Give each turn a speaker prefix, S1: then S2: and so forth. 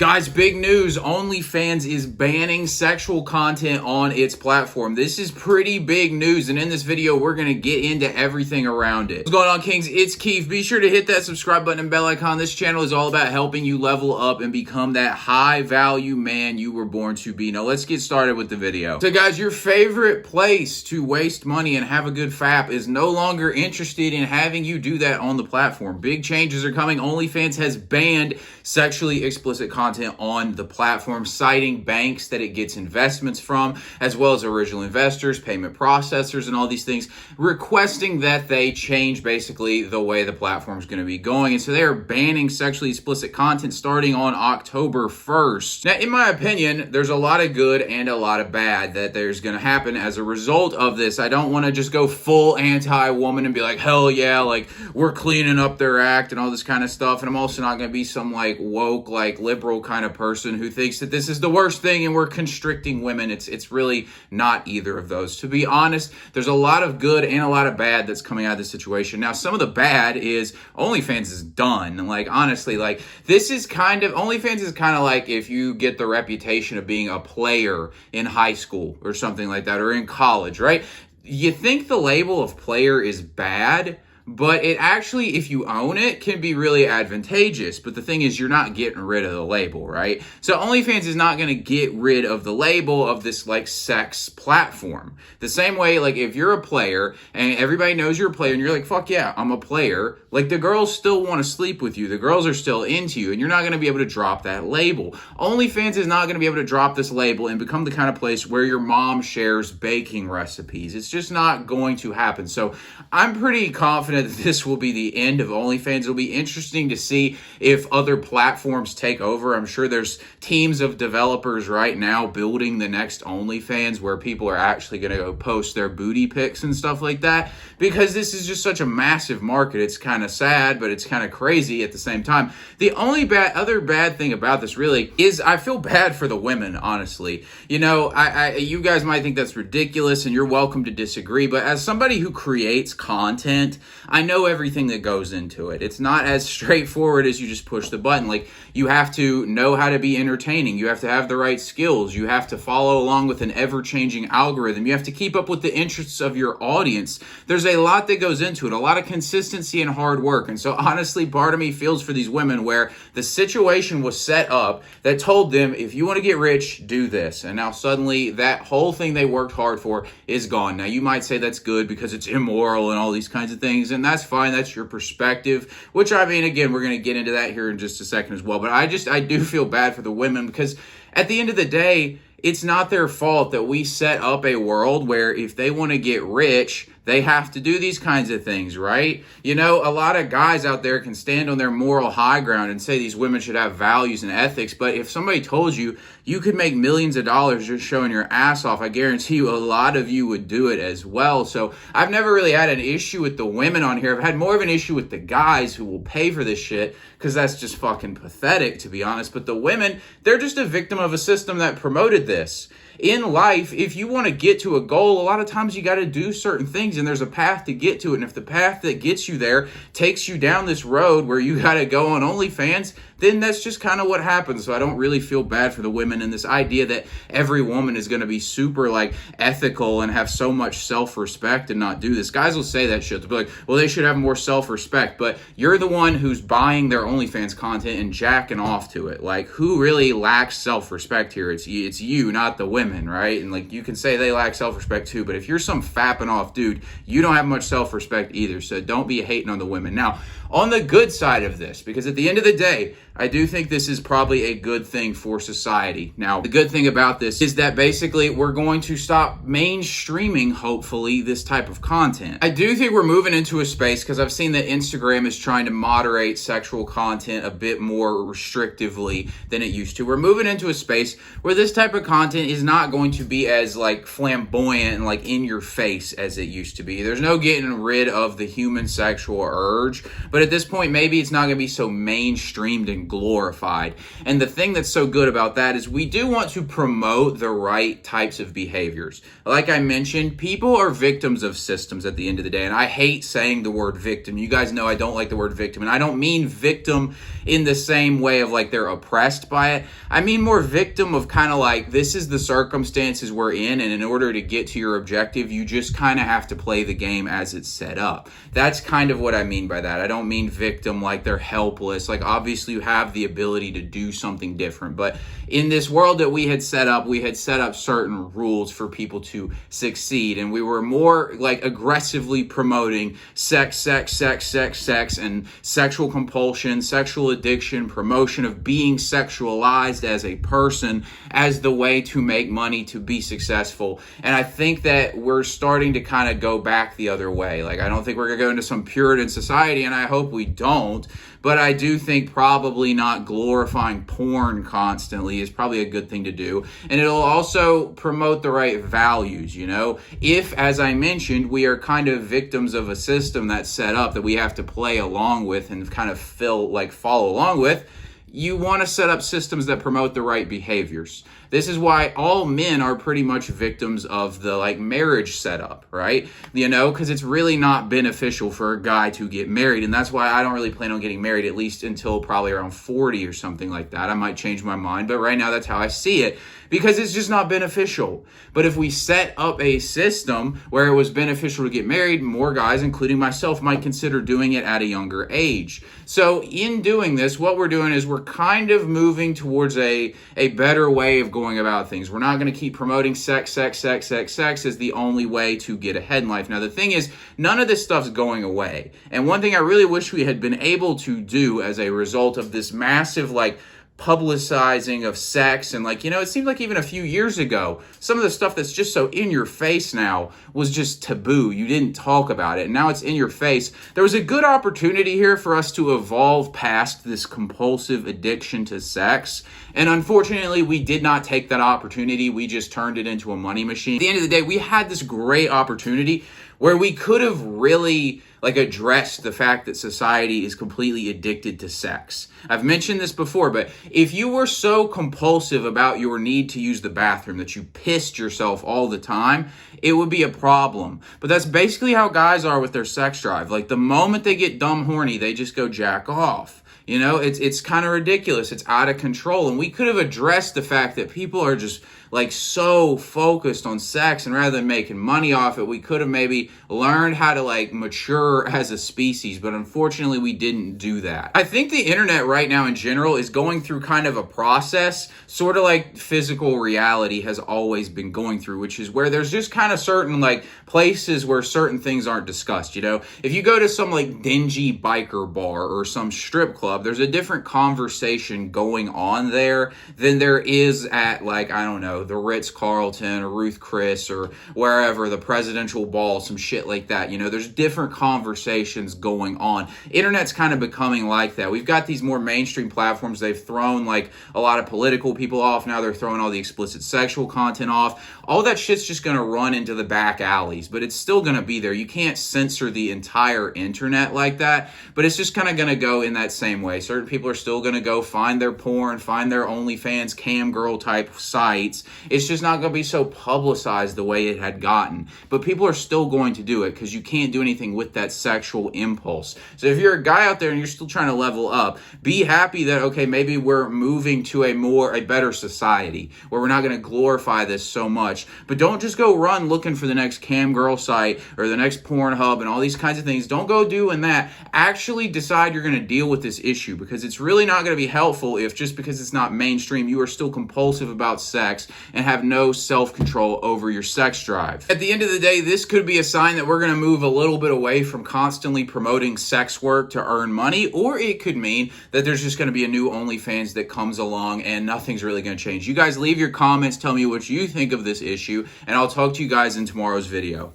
S1: Guys, big news. OnlyFans is banning sexual content on its platform. This is pretty big news, and in this video, we're going to get into everything around it. What's going on, Kings? It's Keefe. Be sure to hit that subscribe button and bell icon. This channel is all about helping you level up and become that high-value man you were born to be. Now, let's get started with the video. So, guys, your favorite place to waste money and have a good fap is no longer interested in having you do that on the platform. Big changes are coming. OnlyFans has banned sexually explicit content on the platform, citing banks that it gets investments from, as well as original investors, payment processors, and all these things, requesting that they change basically the way the platform is going to be going. And so they are banning sexually explicit content starting on October 1st. Now, in my opinion, there's a lot of good and a lot of bad that there's going to happen as a result of this. I don't want to just go full anti-woman and be like, hell yeah, like we're cleaning up their act and all this kind of stuff. And I'm also not going to be some like woke, like liberal kind of person who thinks that this is the worst thing and we're constricting women. It's really not either of those. To be honest, there's a lot of good and a lot of bad that's coming out of this situation. Now, some of the bad is OnlyFans is done. Like, honestly, like OnlyFans is kind of like if you get the reputation of being a player in high school or something like that, or in college, right? You think the label of player is bad, but it actually, if you own it, can be really advantageous. But the thing is, you're not getting rid of the label, right? So OnlyFans is not going to get rid of the label of this like sex platform. The same way, like if you're a player and everybody knows you're a player and you're like, fuck yeah, I'm a player. Like the girls still want to sleep with you. The girls are still into you, and you're not going to be able to drop that label. OnlyFans is not going to be able to drop this label and become the kind of place where your mom shares baking recipes. It's just not going to happen. So I'm pretty confident that this will be the end of OnlyFans. It'll be interesting to see if other platforms take over. I'm sure there's teams of developers right now building the next OnlyFans where people are actually going to go post their booty pics and stuff like that, because this is just such a massive market. It's kind of sad, but it's kind of crazy at the same time. The only other bad thing about this really is I feel bad for the women, honestly. You know, you guys might think that's ridiculous, and you're welcome to disagree, but as somebody who creates content, I know everything that goes into it. It's not as straightforward as you just push the button. Like, you have to know how to be entertaining. You have to have the right skills. You have to follow along with an ever-changing algorithm. You have to keep up with the interests of your audience. There's a lot that goes into it, a lot of consistency and hard work. And so honestly, part of me feels for these women where the situation was set up that told them, if you want to get rich, do this. And now suddenly that whole thing they worked hard for is gone. Now you might say that's good because it's immoral and all these kinds of things, and that's fine. That's your perspective, which, I mean, again, we're going to get into that here in just a second as well. But I do feel bad for the women, because at the end of the day, it's not their fault that we set up a world where if they want to get rich, they have to do these kinds of things, right? You know, a lot of guys out there can stand on their moral high ground and say these women should have values and ethics, but if somebody told you you could make millions of dollars just showing your ass off, I guarantee you a lot of you would do it as well. So I've never really had an issue with the women on here. I've had more of an issue with the guys who will pay for this shit, because that's just fucking pathetic, to be honest. But the women, they're just a victim of a system that promoted this. In life, if you want to get to a goal, a lot of times you got to do certain things, and there's a path to get to it. And if the path that gets you there takes you down this road where you got to go on OnlyFans, then that's just kind of what happens. So I don't really feel bad for the women, and this idea that every woman is going to be super like ethical and have so much self-respect and not do this. Guys will say that shit. They'll be like, well, they should have more self-respect, but you're the one who's buying their OnlyFans content and jacking off to it. Like, who really lacks self-respect here? It's you, not the women, right? And like, you can say they lack self-respect too, but if you're some fapping off dude, you don't have much self-respect either. So don't be hating on the women. Now, on the good side of this, because at the end of the day, I do think this is probably a good thing for society. Now, the good thing about this is that basically we're going to stop mainstreaming, hopefully, this type of content. I do think we're moving into a space, because I've seen that Instagram is trying to moderate sexual content a bit more restrictively than it used to. We're moving into a space where this type of content is not going to be as like flamboyant and like in your face as it used to be. There's no getting rid of the human sexual urge, but But at this point, maybe it's not going to be so mainstreamed and glorified. And the thing that's so good about that is we do want to promote the right types of behaviors. Like I mentioned, people are victims of systems at the end of the day. And I hate saying the word victim. You guys know I don't like the word victim. And I don't mean victim in the same way of like they're oppressed by it. I mean more victim of kind of like, this is the circumstances we're in, and in order to get to your objective, you just kind of have to play the game as it's set up. That's kind of what I mean by that. I don't mean victim like they're helpless. Like obviously you have the ability to do something different, but in this world that we had set up certain rules for people to succeed, and we were more like aggressively promoting sex, and sexual compulsion, sexual addiction, promotion of being sexualized as a person as the way to make money, to be successful. And I think that we're starting to kind of go back the other way. Like I don't think we're going to go into some Puritan society, and I hope we don't. But I do think probably not glorifying porn constantly is probably a good thing to do. And it'll also promote the right values, you know? If, as I mentioned, we are kind of victims of a system that's set up that we have to play along with and kind of follow along with, you want to set up systems that promote the right behaviors. This is why all men are pretty much victims of the like marriage setup, right? You know, because it's really not beneficial for a guy to get married. And that's why I don't really plan on getting married, at least until probably around 40 or something like that. I might change my mind, but right now that's how I see it, because it's just not beneficial. But if we set up a system where it was beneficial to get married, more guys, including myself, might consider doing it at a younger age. So in doing this, what we're doing is we're kind of moving towards a better way of going about things. We're not going to keep promoting sex as the only way to get ahead in life. Now, the thing is, none of this stuff's going away. And one thing I really wish we had been able to do as a result of this massive, publicizing of sex, and it seemed like even a few years ago, some of the stuff that's just so in your face now was just taboo. You didn't talk about it, and now it's in your face. There was a good opportunity here for us to evolve past this compulsive addiction to sex, and unfortunately, we did not take that opportunity. We just turned it into a money machine. At the end of the day, we had this great opportunity where we could have really addressed the fact that society is completely addicted to sex. I've mentioned this before, but if you were so compulsive about your need to use the bathroom that you pissed yourself all the time, it would be a problem. But that's basically how guys are with their sex drive. The moment they get dumb horny, they just go jack off. It's kind of ridiculous. It's out of control. And we could have addressed the fact that people are just so focused on sex, and rather than making money off it, we could have maybe learned how to mature as a species. But unfortunately, we didn't do that. I think the internet right now in general is going through kind of a process, sort of like physical reality has always been going through, which is where there's just kind of certain places where certain things aren't discussed. If you go to some dingy biker bar or some strip club, there's a different conversation going on there than there is at I don't know, the Ritz-Carlton or Ruth Chris or wherever, the presidential ball, some shit like that. There's different conversations going on. Internet's kind of becoming like that. We've got these more mainstream platforms. They've thrown a lot of political people off. Now they're throwing all the explicit sexual content off. All that shit's just going to run into the back alleys, but it's still going to be there. You can't censor the entire internet like that, but it's just kind of going to go in that same way. Certain people are still going to go find their porn, find their OnlyFans cam girl type sites. It's just not going to be so publicized the way it had gotten. But people are still going to do it because you can't do anything with that sexual impulse. So if you're a guy out there and you're still trying to level up, be happy that, okay, maybe we're moving to a better society where we're not going to glorify this so much. But don't just go run looking for the next cam girl site or the next Pornhub and all these kinds of things. Don't go doing that. Actually decide you're going to deal with this issue, because it's really not going to be helpful if just because it's not mainstream, you are still compulsive about sex and have no self-control over your sex drive. At the end of the day, this could be a sign that we're going to move a little bit away from constantly promoting sex work to earn money, or it could mean that there's just going to be a new OnlyFans that comes along and nothing's really going to change. You guys leave your comments, tell me what you think of this issue, and I'll talk to you guys in tomorrow's video.